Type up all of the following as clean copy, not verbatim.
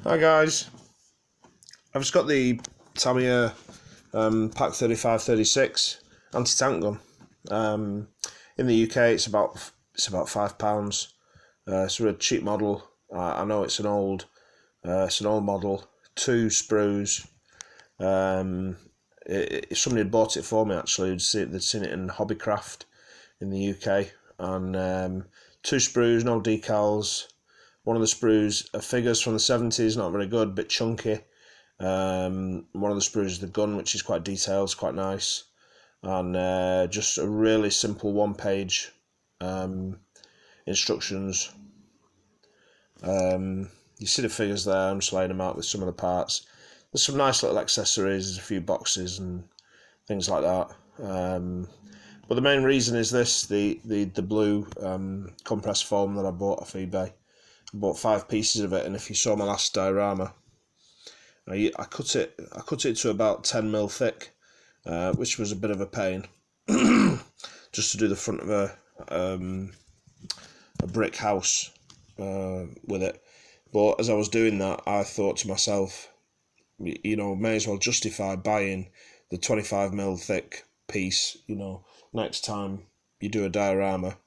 Hi guys, I've just got the Tamiya PAK 35-36 anti-tank gun. In the UK, it's about £5. It's a really cheap model. I know it's an old model. 2 sprues. Somebody had bought it for me actually. They'd seen it in Hobbycraft in the UK, and 2 sprues, no decals. One of the sprues are figures from the 70s, not very good, bit chunky. One of the sprues is the gun, which is quite detailed, it's quite nice. And just a really simple one-page instructions. You see the figures there, I'm just laying them out with some of the parts. There's some nice little accessories, there's a few boxes and things like that. But the main reason is this, the blue compressed foam that I bought off eBay. I bought 5 pieces of it, and if you saw my last diorama, I cut it to about 10mm thick, which was a bit of a pain, just to do the front of a brick house with it. But as I was doing that, I thought to myself, you know, may as well justify buying the 25mm thick piece, you know, next time you do a diorama.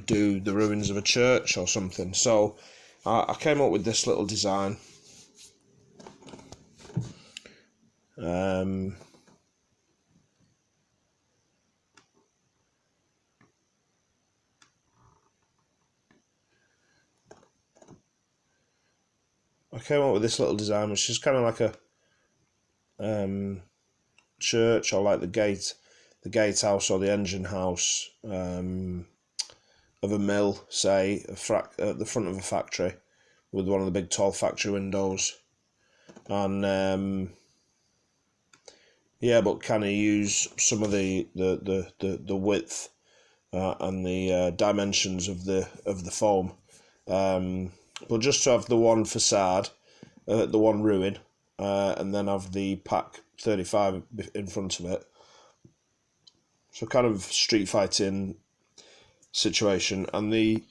Do the ruins of a church or something. So I came up with this little design. Which is kind of like a church, or like the gatehouse or the engine house of a mill, say, at the front of a factory with one of the big tall factory windows. And yeah, but kind of use some of the width and the dimensions of the foam, but just to have the one facade, the one ruin, and then have the PAK 35 in front of it. So kind of street fighting situation. And the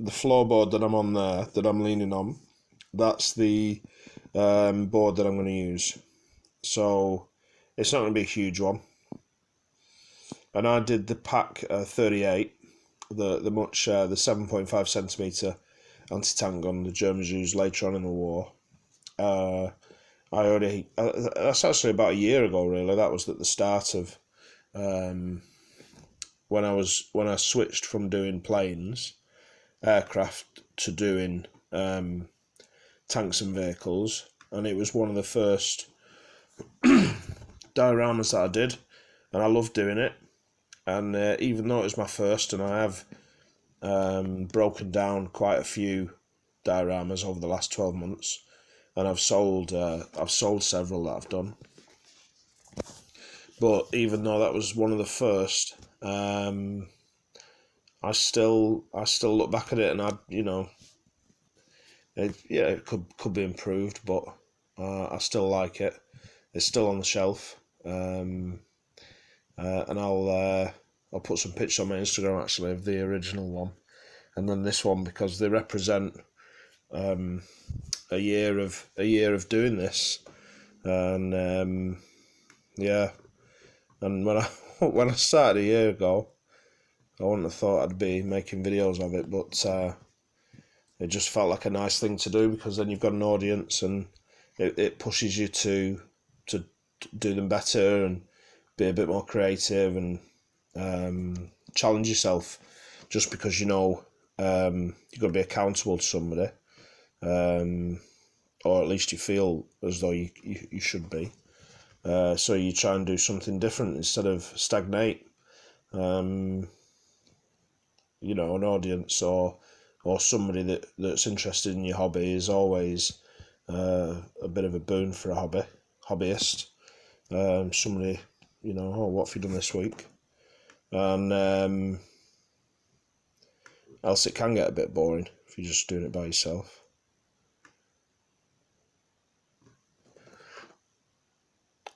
floorboard that I'm on there, that I'm leaning on, that's the board that I'm going to use. So it's not going to be a huge one. And I did the PAK 38, the 7.5cm anti-tank gun the Germans used later on in the war. That's actually about a year ago, really. That was at the start of when I switched from doing planes, aircraft, to doing tanks and vehicles, and it was one of the first dioramas that I did, and I loved doing it. And even though it was my first, and I have broken down quite a few dioramas over the last 12 months, and I've sold several that I've done. But even though that was one of the first, I still look back at it, and it could be improved, but I still like it. It's still on the shelf, and I'll put some pictures on my Instagram actually of the original one, and then this one, because they represent a year of doing this, and yeah. And when I started a year ago, I wouldn't have thought I'd be making videos of it, but it just felt like a nice thing to do, because then you've got an audience, and it pushes you to do them better and be a bit more creative, and challenge yourself, just because you've got to be accountable to somebody, or at least you feel as though you should be. So you try and do something different instead of stagnate. An audience or somebody that's interested in your hobby is always a bit of a boon for a hobbyist. Somebody, what have you done this week? And else it can get a bit boring if you're just doing it by yourself.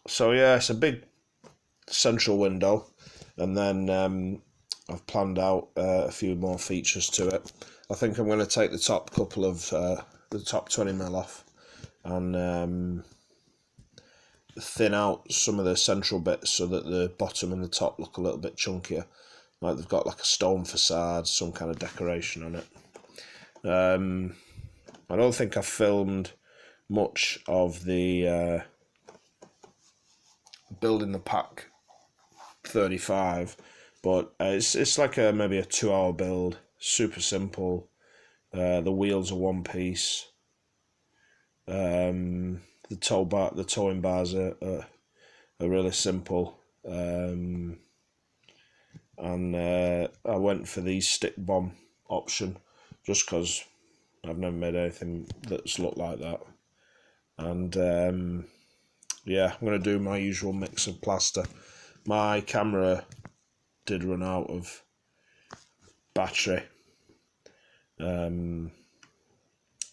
So yeah, it's a big central window, and then I've planned out a few more features to it. I think I'm going to take the top couple of top 20mm off, and thin out some of the central bits so that the bottom and the top look a little bit chunkier, like they've got like a stone facade, some kind of decoration on it. I don't think I've filmed much of the building the PAK 35, but it's like maybe a 2-hour build, super simple. The wheels are one piece. The towing bars are really simple, and I went for the stick bomb option just because I've never made anything that's looked like that. And yeah, I'm going to do my usual mix of plaster. My camera did run out of battery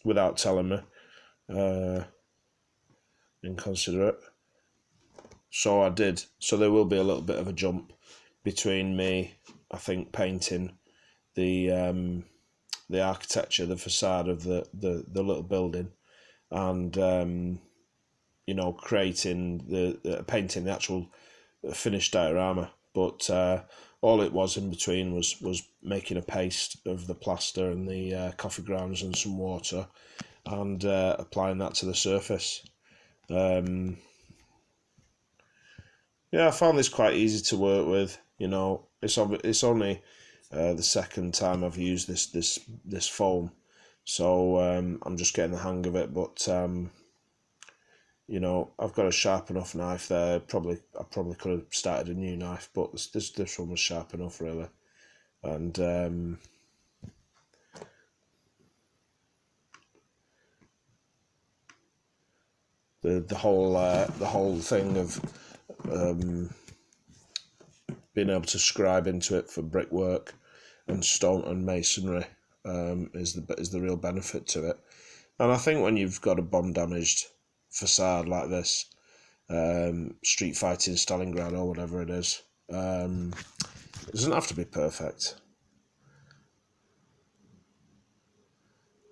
without telling me, inconsiderate. So I did. So there will be a little bit of a jump between me, I think, painting the architecture, the facade of the little building, and you know, creating painting the actual finished diorama. But all it was in between was making a paste of the plaster and the coffee grounds and some water, and applying that to the surface. Yeah, I found this quite easy to work with. You know, it's only the second time I've used this foam, so I'm just getting the hang of it. But you know, I've got a sharp enough knife there. I probably could have started a new knife, but this one was sharp enough, really. And the whole thing of being able to scribe into it for brickwork and stone and masonry is the real benefit to it. And I think when you've got a bomb damaged facade like this, street fighting Stalingrad or whatever it is, it doesn't have to be perfect.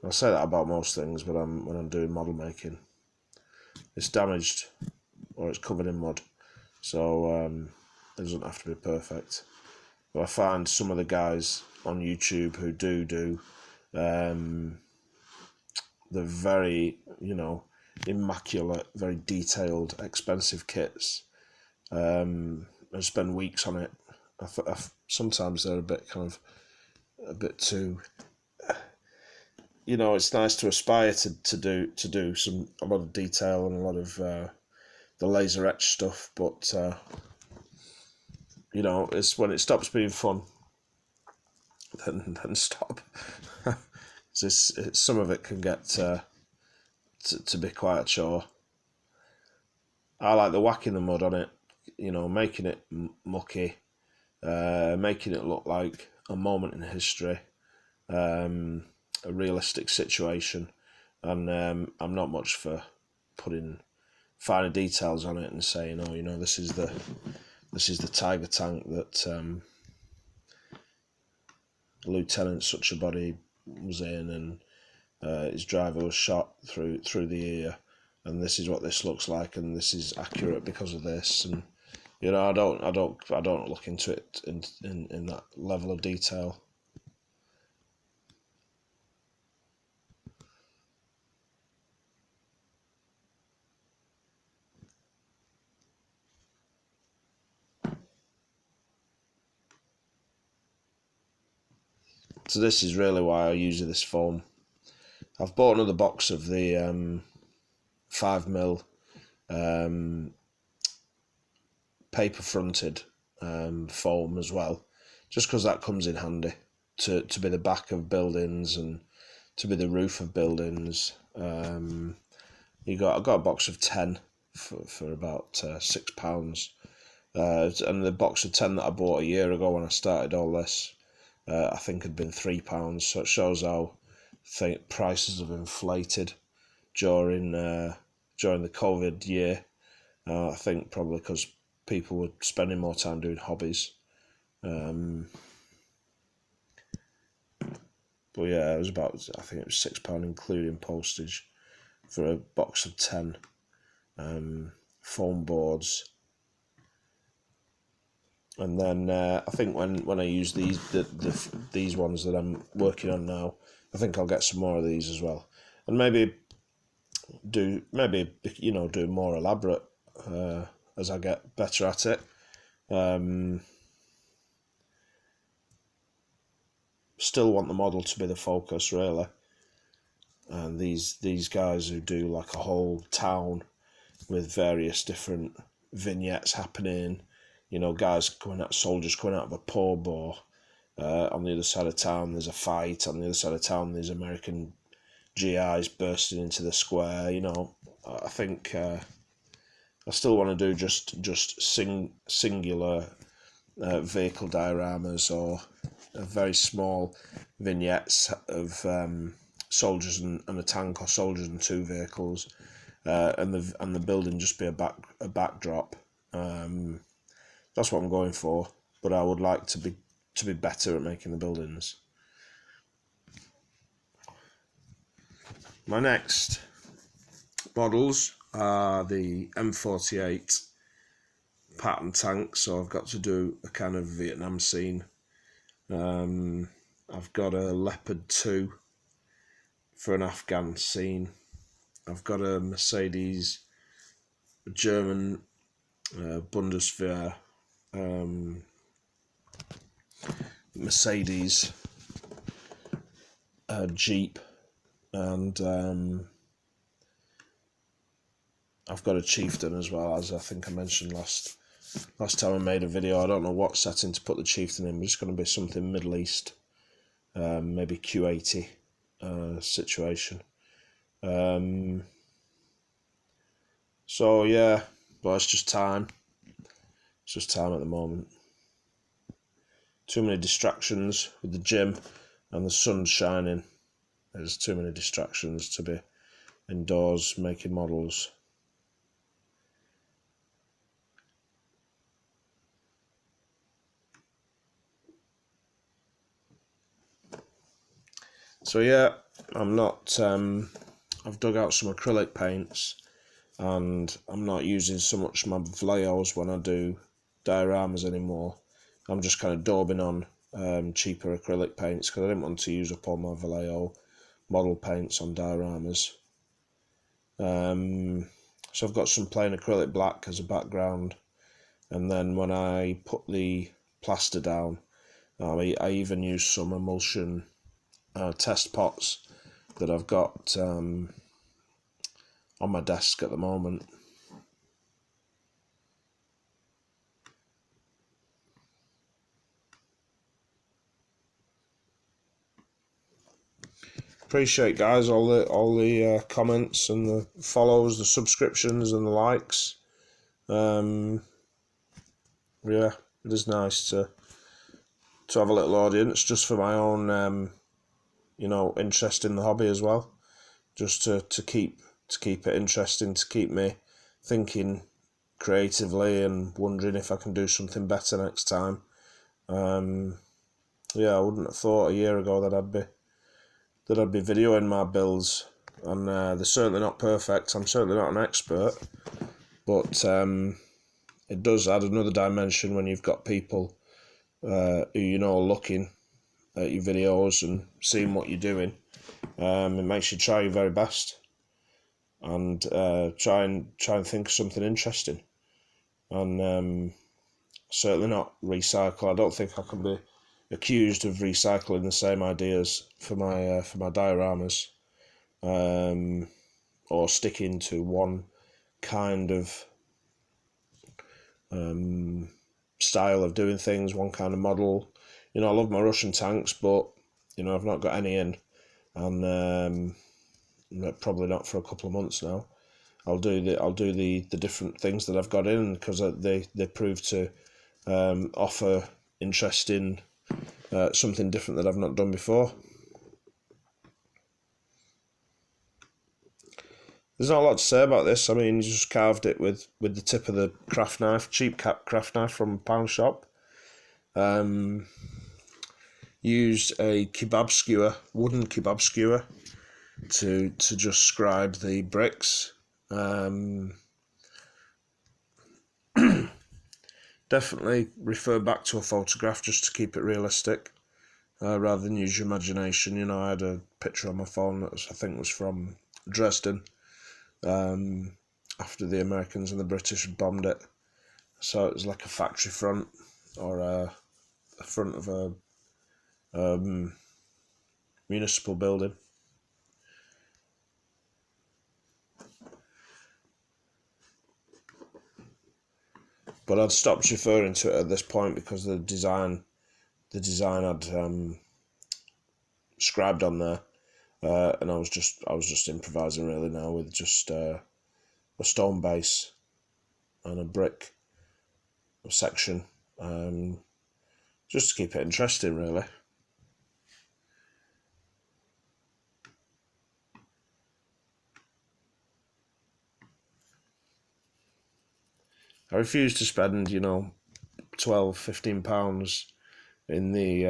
I say that about most things, but when I'm doing model making, it's damaged or it's covered in mud, so it doesn't have to be perfect. But I find some of the guys on YouTube who do the very, you know, immaculate, very detailed, expensive kits, and spend weeks on it. Sometimes they're a bit too, you know, it's nice to aspire to do a lot of detail and a lot of the laser etch stuff, but you know, it's when it stops being fun, then stop. Some of it can get to be quite a chore. I like the whacking the mud on it, you know, making it mucky, making it look like a moment in history, a realistic situation, and I'm not much for putting finer details on it and saying, oh, you know, this is the tiger tank that Lieutenant such a body was in, and his driver was shot through the ear, and this is what this looks like, and this is accurate because of this. And you know, I don't look into it in that level of detail. So this is really why I use this foam. I've bought another box of the 5mm paper fronted foam as well, just because that comes in handy to be the back of buildings and to be the roof of buildings. I got a box of 10 for about £6, and the box of 10 that I bought a year ago when I started all this, I think had been £3. So it shows how prices have inflated during the COVID year. I think probably because people were spending more time doing hobbies. But yeah, it was about, I think it was £6 including postage for a box of 10 foam boards. And then I think when I use these ones that I'm working on now, I think I'll get some more of these as well, and maybe do more elaborate as I get better at it. Still want the model to be the focus, really. And these guys who do like a whole town with various different vignettes happening, soldiers coming out of a pub, or on the other side of town there's a fight, on the other side of town there's American GIs bursting into the square. I think I still want to do just singular vehicle dioramas, or very small vignettes of soldiers and a tank, or soldiers and two vehicles, and the building just be a backdrop. That's what I'm going for, but I would like to be better at making the buildings. My next models are the M48 pattern tanks, so I've got to do a kind of Vietnam scene. I've got a Leopard 2 for an Afghan scene. I've got a Mercedes, a German Bundeswehr Mercedes Jeep, and I've got a Chieftain as well, as I think I mentioned last time I made a video. I don't know what setting to put the Chieftain in, but it's going to be something Middle East, maybe Q80 situation. So yeah, but it's just time. It's just time at the moment. Too many distractions with the gym and the sun shining. There's too many distractions to be indoors making models. So yeah, I've dug out some acrylic paints, and I'm not using so much my Vallejo's when I do dioramas anymore. I'm just kind of daubing on cheaper acrylic paints, because I didn't want to use up all my Vallejo model paints on dioramas. So I've got some plain acrylic black as a background, and then when I put the plaster down, I even use some emulsion test pots that I've got on my desk at the moment. Appreciate, guys, all the comments and the follows, the subscriptions and the likes. Yeah, it is nice to have a little audience, just for my own interest in the hobby as well, just to keep it interesting, to keep me thinking creatively and wondering if I can do something better next time. Yeah, I wouldn't have thought a year ago that I'd be videoing my builds, and they're certainly not perfect. I'm certainly not an expert, but it does add another dimension when you've got people who looking at your videos and seeing what you're doing. It makes you try your very best, and try and think of something interesting, and certainly not recycle. I don't think I can be accused of recycling the same ideas for my dioramas, or sticking to one kind of style of doing things, one kind of model. I love my Russian tanks, but I've not got any in, and probably not for a couple of months now. I'll do the different things that I've got in, because they prove to offer interesting something different that I've not done before. There's not a lot to say about this. I mean, you just carved it with the tip of the craft knife, cheap craft knife from a pound shop. used a kebab skewer, wooden kebab skewer, to just scribe the bricks. Definitely refer back to a photograph just to keep it realistic, rather than use your imagination. You know, I had a picture on my phone that I think was from Dresden, after the Americans and the British had bombed it. So it was like a factory front, or a front of a municipal building. But I'd stopped referring to it at this point because the design had scribed on there, and I was just improvising really now with just a stone base and a brick section, just to keep it interesting really. I refuse to spend, you know, £12-15 in the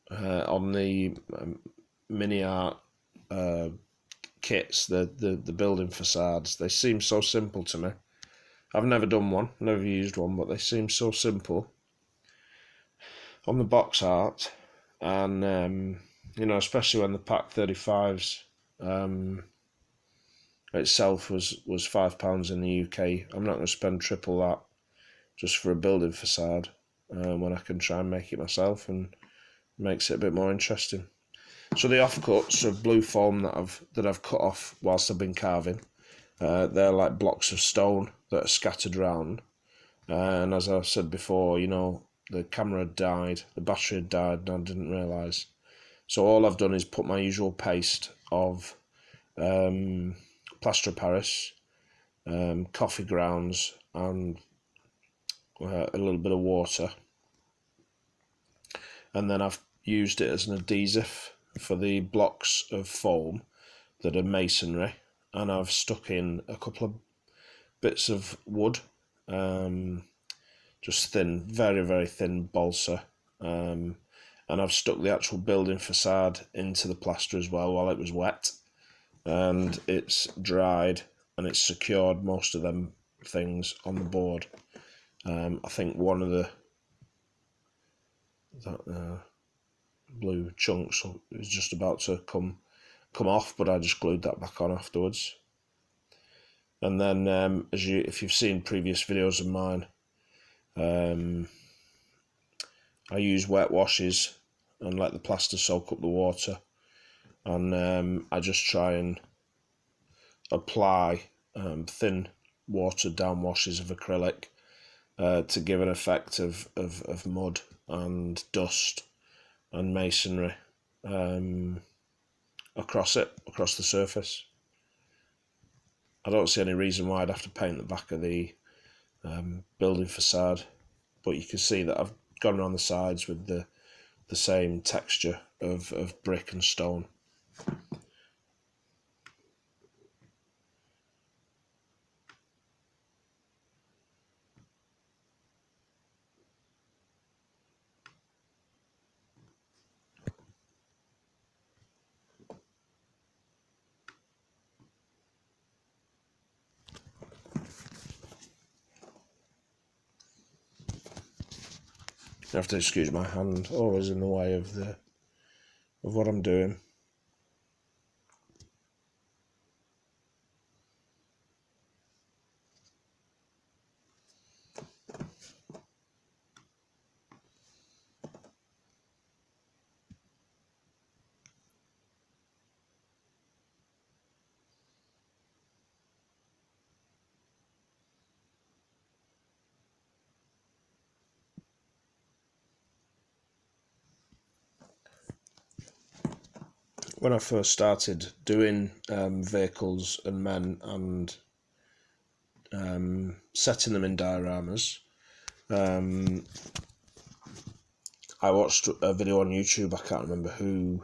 on the mini art kits, the building facades. They seem so simple to me. I've never done one, never used one, but they seem so simple on the box art, and you know, especially when the PAK 35s itself was £5 in the UK. I'm not going to spend triple that just for a building facade, when I can try and make it myself, and makes it a bit more interesting. So the offcuts of blue foam that I've cut off whilst I've been carving, they're like blocks of stone that are scattered around. And as I said before, you know, the camera had died, the battery had died, and I didn't realise. So all I've done is put my usual paste of plaster of Paris, coffee grounds, and a little bit of water, and then I've used it as an adhesive for the blocks of foam that are masonry, and I've stuck in a couple of bits of wood, just thin, very, very thin balsa, and I've stuck the actual building facade into the plaster as well while it was wet, and it's dried and it's secured most of them things on the board. I think one of the blue chunks is just about to come off, but I just glued that back on afterwards. And then, if you've seen previous videos of mine, I use wet washes and let the plaster soak up the water, and I just try and apply thin watered down washes of acrylic to give an effect of mud and dust and masonry across the surface. I don't see any reason why I'd have to paint the back of the building facade, but you can see that I've gone around the sides with the same texture of brick and stone. You have to excuse my hand, always in the way of what I'm doing. When I first started doing vehicles and men and setting them in dioramas, I watched a video on YouTube. I can't remember who.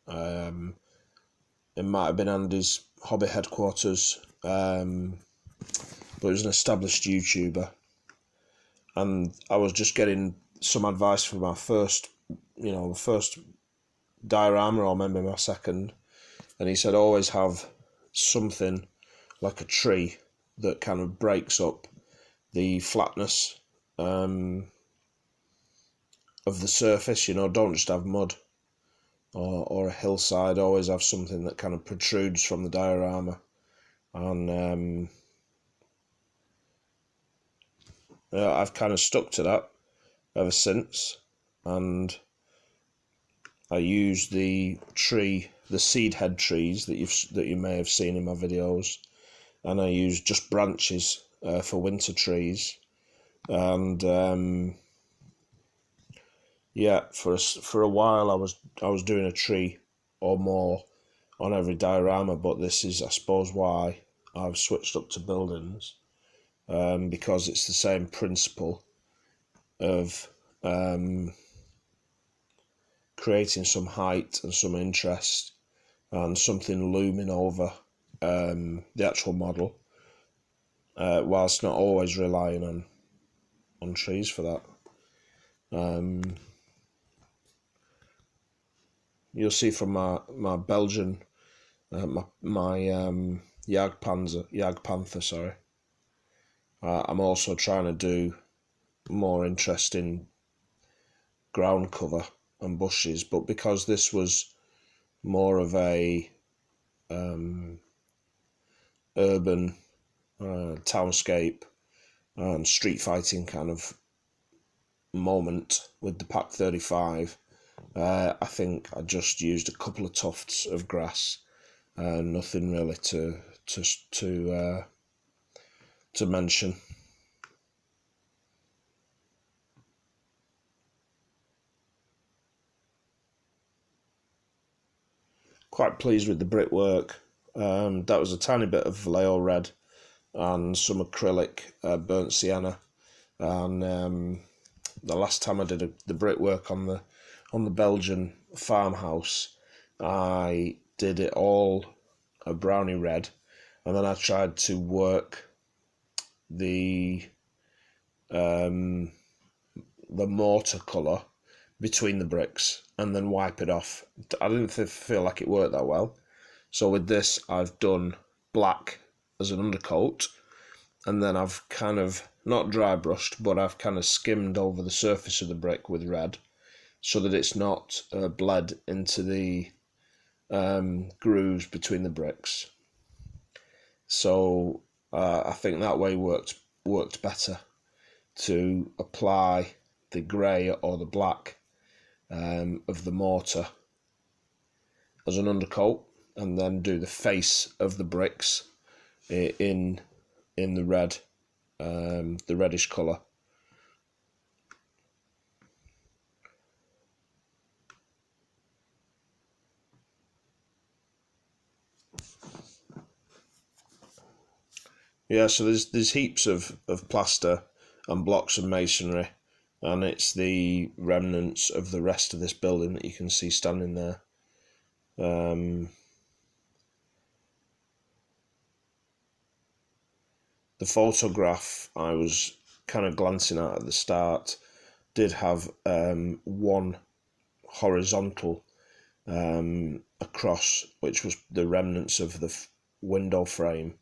It might have been Andy's Hobby Headquarters, but it was an established YouTuber, and I was just getting some advice for my first, first diorama, or maybe my second, and he said always have something like a tree that kind of breaks up the flatness of the surface. Don't just have mud or a hillside. Always have something that kind of protrudes from the diorama, and I've kind of stuck to that ever since. And I use the seed head trees that you may have seen in my videos, and I use just branches for winter trees. And yeah, for a while I was doing a tree or more on every diorama, but this is, I suppose, why I've switched up to buildings, because it's the same principle of creating some height and some interest and something looming over the actual model, whilst not always relying on trees for that. You'll see from my Belgian, my Jagdpanther, sorry. I'm also trying to do more interesting ground cover and bushes, but because this was more of a urban townscape and street fighting kind of moment with the PAK 35, I think I just used a couple of tufts of grass, nothing really to mention. Quite pleased with the brickwork. That was a tiny bit of Vallejo red and some acrylic burnt sienna, and the last time I did the brickwork on the Belgian farmhouse, I did it all a brownie red, and then I tried to work the mortar colour between the bricks and then wipe it off. I didn't feel like it worked that well, so with this I've done black as an undercoat, and then I've kind of not dry brushed, but I've kind of skimmed over the surface of the brick with red, so that it's not bled into the grooves between the bricks. So I think that way worked better, to apply the grey or the black of the mortar as an undercoat, and then do the face of the bricks in the red, the reddish colour. Yeah, so there's heaps of plaster and blocks of masonry, and it's the remnants of the rest of this building that you can see standing there. The photograph I was kind of glancing at the start did have one horizontal across, which was the remnants of the window frame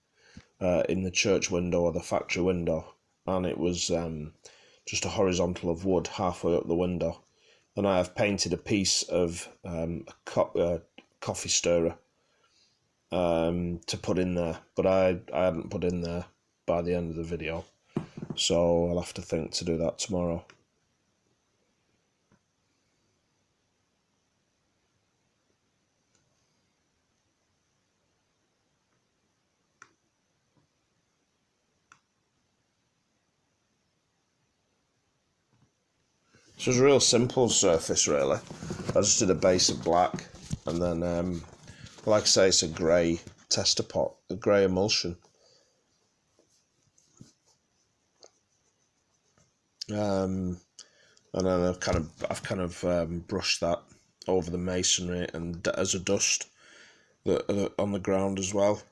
in the church window or the factory window, and it was just a horizontal of wood halfway up the window, and I have painted a piece of a coffee stirrer to put in there, but I hadn't put in there by the end of the video, so I'll have to think to do that tomorrow. So it's a real simple surface, really. I just did a base of black, and then, like I say, it's a grey tester pot, a grey emulsion. And then I've kind of brushed that over the masonry and as a dust on the ground as well.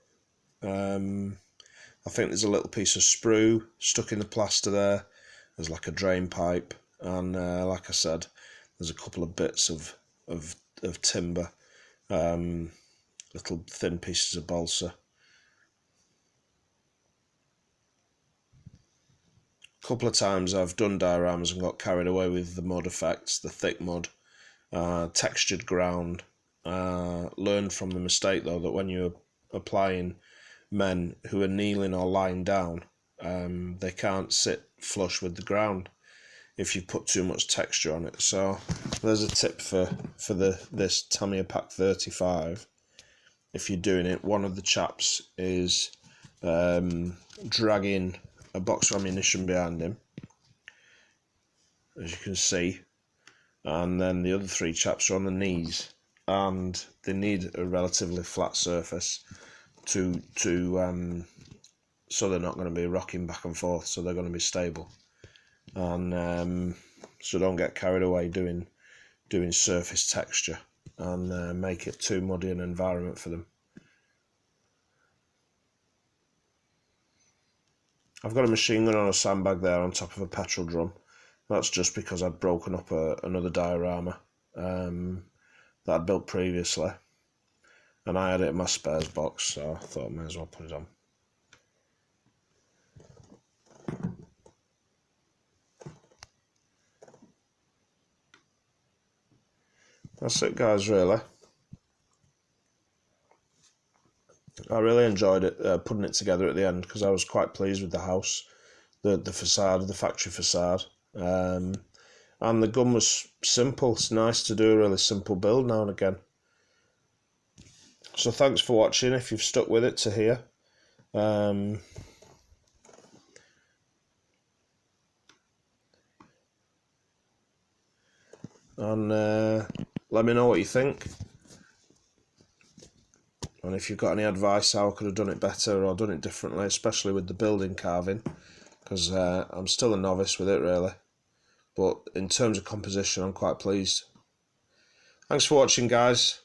I think there's a little piece of sprue stuck in the plaster there as like a drain pipe, and like I said, there's a couple of bits of timber, little thin pieces of balsa. A couple of times I've done dioramas and got carried away with the mud effects, the thick mud, textured ground. Learned from the mistake though that when you're applying men who are kneeling or lying down, they can't sit flush with the ground if you put too much texture on it. So there's a tip for this Tamiya PAK 35. If you're doing it, one of the chaps is dragging a box of ammunition behind him, as you can see, and then the other 3 chaps are on the knees, and they need a relatively flat surface to so they're not going to be rocking back and forth, so they're going to be stable, and so don't get carried away doing surface texture and make it too muddy an environment for them. I've got a machine gun on a sandbag there on top of a petrol drum. That's just because I'd broken up another diorama that I'd built previously, and I had it in my spares box, so I thought I may as well put it on. That's it, guys, really. I really enjoyed it, putting it together at the end, because I was quite pleased with the house, the facade, the factory facade. And the gun was simple. It's nice to do a really simple build now and again. So thanks for watching, if you've stuck with it to here. And let me know what you think. And if you've got any advice how I could have done it better or done it differently, especially with the building carving, because I'm still a novice with it really. But in terms of composition, I'm quite pleased. Thanks for watching, guys.